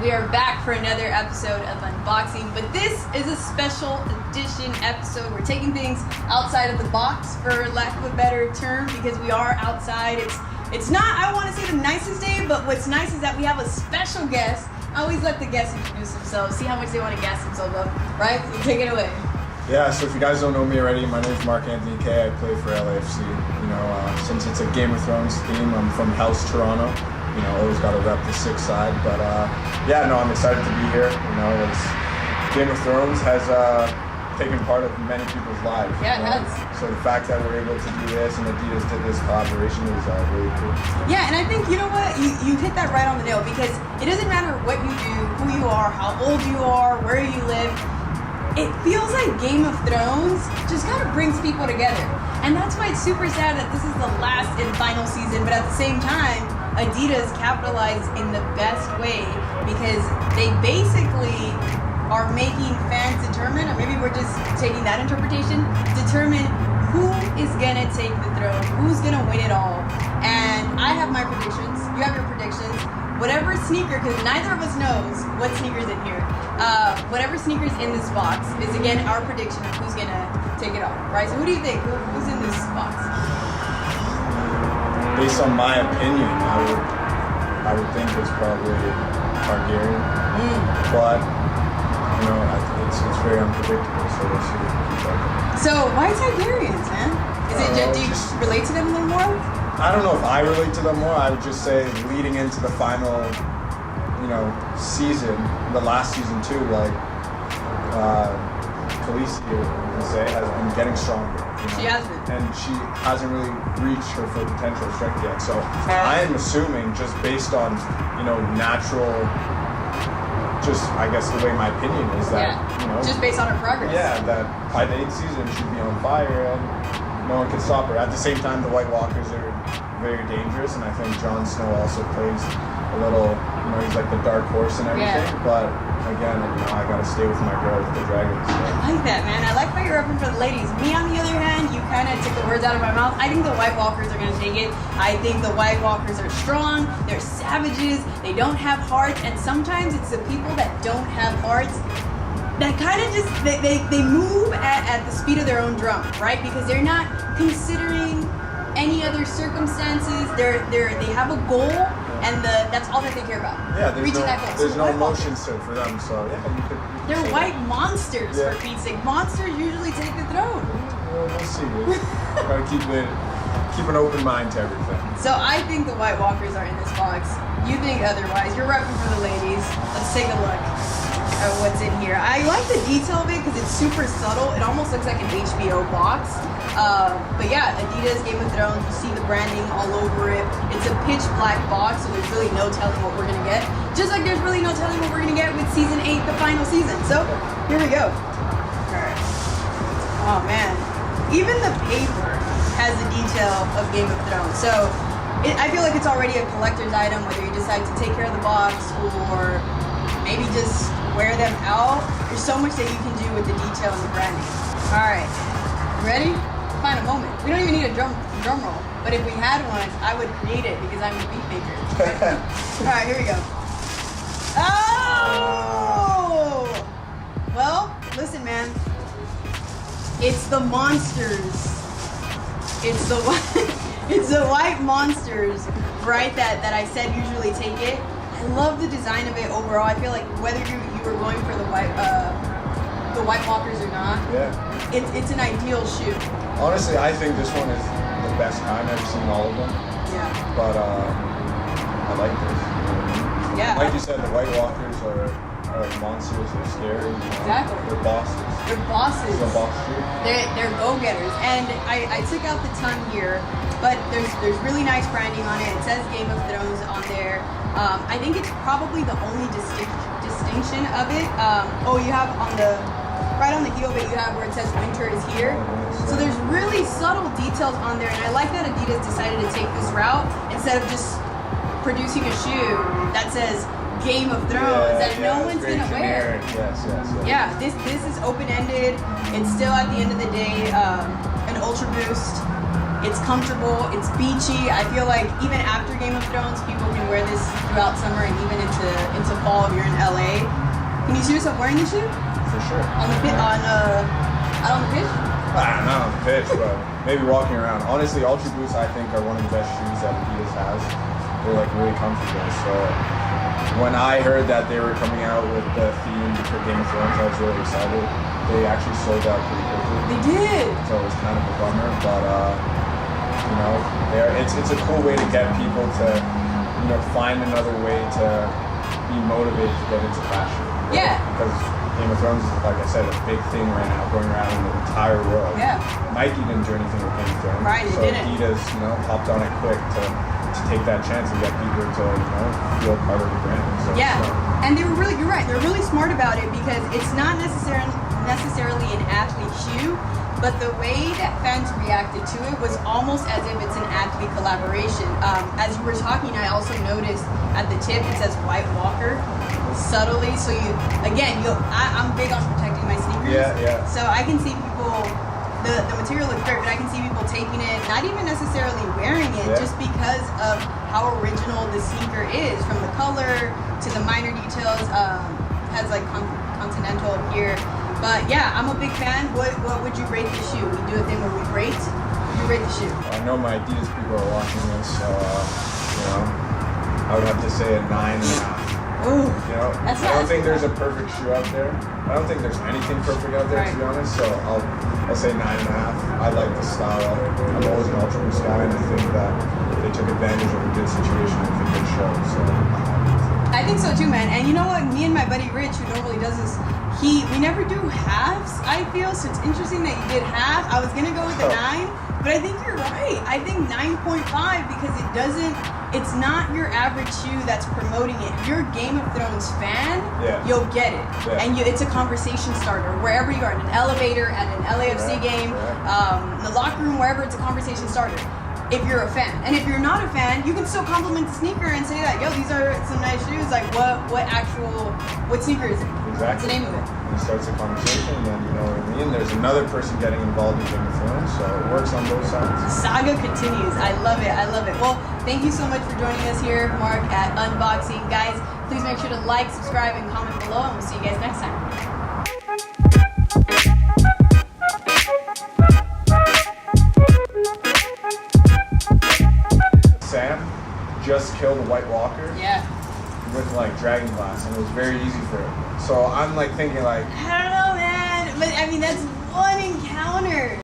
We are back for another episode of Unboxing, but this is a special edition episode. We're taking things outside of the box, for lack of a better term, because we are outside. It's not, I want to say, the nicest day, but what's nice is that we have a special guest. I always let the guests introduce themselves, see how much they want to gas themselves up, right? So take it away. Yeah, so if you guys don't know me already, my name is Mark-Anthony Kaye. I play for LAFC. Since it's a Game of Thrones theme, I'm from House Toronto. Always got to rep the Six side. But I'm excited to be here. Game of Thrones has taken part of many people's lives. Yeah, it has. So the fact that we're able to do this and Adidas did this collaboration is really cool. Yeah, and I think, you know what, you hit that right on the nail, because it doesn't matter what you do, who you are, how old you are, where you live. It feels like Game of Thrones just kind of brings people together. And that's why it's super sad that this is the last and final season, but at the same time, Adidas capitalized in the best way, because they basically are making fans determine, or maybe we're just taking that interpretation, determine who is gonna take the throne, who's gonna win it all. And I have my predictions, you have your predictions. Whatever sneaker, because neither of us knows what sneaker's in here, whatever sneaker's in this box is, again, our prediction of who's gonna take it off, right? So who do you think? Who's in this box? Based on my opinion, I would think it's probably Targaryen, but it's very unpredictable. So we'll see. So why Targaryens, man? Is it just, do you just relate to them a little more? I don't know if I relate to them more. I would just say leading into the final, season, the last season too, Khaleesi, has been getting stronger. She has been. And she hasn't really reached her full potential strength yet. So I am assuming, just based on, natural, I guess the way my opinion is that, just based on her progress. Yeah, that by the 8th season she'd be on fire and no one can stop her. At the same time, the White Walkers are very dangerous, and I think Jon Snow also plays a little, he's like the dark horse and everything. Yeah. But again, I gotta stay with my girl, with the dragons. So. I like that, man. I like how you're repping for the ladies. Me, on the other hand, you kind of took the words out of my mouth. I think the White Walkers are gonna take it. I think the White Walkers are strong. They're savages. They don't have hearts, and sometimes it's the people that don't have hearts that kind of just they move at the speed of their own drum, right? Because they're not considering any other circumstances. They have a goal, and that's all that they care about. Yeah, there's no White emotions for them. So yeah, you could they're white monsters, for Pete's sake. Monsters usually take the throne. Well, we'll see. Gotta keep an open mind to everything. So I think the White Walkers are in this box. You think otherwise. You're repping for the ladies. Let's take a look at what's in here. I like the detail of it because it's super subtle. It almost looks like an HBO box. But yeah, Adidas, Game of Thrones, you see the branding all over it. It's a pitch black box, so there's really no telling what we're gonna get. Just like there's really no telling what we're gonna get with season 8, the final season. So here we go. Alright. Oh man. Even the paper has the detail of Game of Thrones. So I feel like it's already a collector's item, whether you decide to take care of the box or maybe just wear them out. There's so much that you can do with the detail and the branding. Alright. Ready? Final moment. We don't even need a drum roll, but if we had one, I would create it because I'm a beat maker. All right, here we go. Oh! Well, listen, man. It's the monsters. It's the white monsters, right? That I said usually take it. I love the design of it overall. I feel like whether you were going for the White Walkers or not, it's an ideal shoe. Honestly, I think this one is the best kind. I've seen all of them. Yeah. But I like this. Yeah. Like you said, the White Walkers are like monsters. They're scary. Exactly. They're bosses. They're bosses. It's a boss shoe. They're go-getters. And I took out the tongue here, but there's really nice branding on it. It says Game of Thrones on there. I think it's probably the only distinction of it. You have right on the heel of it, you have where it says winter is here. So there's really subtle details on there, and I like that Adidas decided to take this route instead of just producing a shoe that says Game of Thrones that no one's gonna wear. Yes. Yeah, this is open-ended. It's still, at the end of the day, an Ultra Boost. It's comfortable. It's beachy. I feel like even after Game of Thrones, people can wear this throughout summer and even into fall if you're in LA. Can you see yourself wearing this shoe? For sure. On the pit, out on the pitch? Not on the pitch, but maybe walking around. Honestly, Ultra Boosts I think are one of the best shoes that Adidas has. They're like really comfortable. So when I heard that they were coming out with the theme for Game of Thrones, I was really excited. They actually sold out pretty quickly. They did. So it was kind of a bummer, but you know, it's a cool way to get people to, you know, find another way to be motivated to get into fashion. Right? Yeah. Because Game of Thrones is, like I said, a big thing right now, going around in the entire world. Yeah. Nike didn't do anything with Game of Thrones. Right, so they didn't. Adidas, you know, hopped on it quick to take that chance and get people to, you know, feel part of the brand. So, Yeah, so. and they were really, you're right, they're really smart about it because it's not necessarily an athlete shoe, but the way that fans reacted to it was almost as if it's an athlete collaboration. As you were talking, I also noticed at the tip it says White Walker subtly. So I'm big on protecting my sneakers. Yeah. So I can see people. The material looks great, but I can see people taking it, not even necessarily wearing it, just because of how original the sneaker is, from the color to the minor details. Has like continental up here. But yeah, I'm a big fan. What would you rate the shoe? We do a thing where we rate. Would you rate the shoe? I know my Adidas people are watching this, so you know, I would have to say a 9.5. Ooh, You know, that's I don't not- think there's a perfect shoe out there. I don't think there's anything perfect out there, Right. to be honest. So I'll say 9.5. I like the style of it. I'm always an Ultra Boost guy, and I think that they took advantage of a good situation with a good show. So I think so too, man. And you know what? Me and my buddy Rich, who normally does this, we never do halves, I feel. So it's interesting that you did half. I was gonna go with the 9, but I think you're right. I think 9.5 because it's not your average shoe that's promoting it. If you're a Game of Thrones fan, you'll get it. Yeah. And it's a conversation starter. Wherever you are, in an elevator, at an LAFC game, in the locker room, wherever, it's a conversation starter. If you're a fan. And if you're not a fan, you can still compliment the sneaker and say that, yo, these are some nice shoes. Like, what sneaker is it? exactly. What's the name of it? It starts a conversation, and then you know what I mean. There's another person getting involved in Game of Thrones, so it works on both sides. Saga continues. I love it. I love it. Well, thank you so much for joining us here, Mark, at Unboxing. Guys, please make sure to like, subscribe, and comment below, and we'll see you guys next time. Sam just killed a White Walker Yeah. with like Dragon Glass, and it was very easy for him. So I'm like thinking like, I don't know, man. But I mean, that's one encounter.